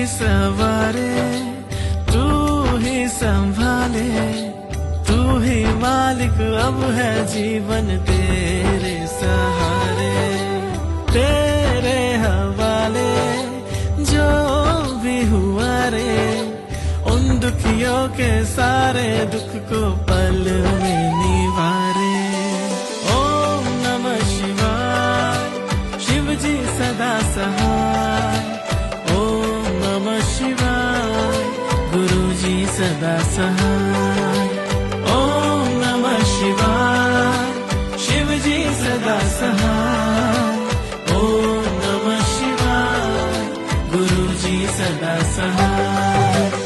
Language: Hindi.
सवारे, तू ही संभाले, तू ही मालिक अब है जीवन तेरे सहारे, तेरे हवाले जो भी हुआ रे, उन दुखियों के सारे दुख को पल में निवारे। ओम नमः शिवाय, शिव जी सदा सहाय। ओम नमः शिवाय, गुरु जी सदा सहाय। ओम नमः शिवाय, शिव जी सदा सहाय। ओम नमः शिवाय, गुरु जी सदा सहाय।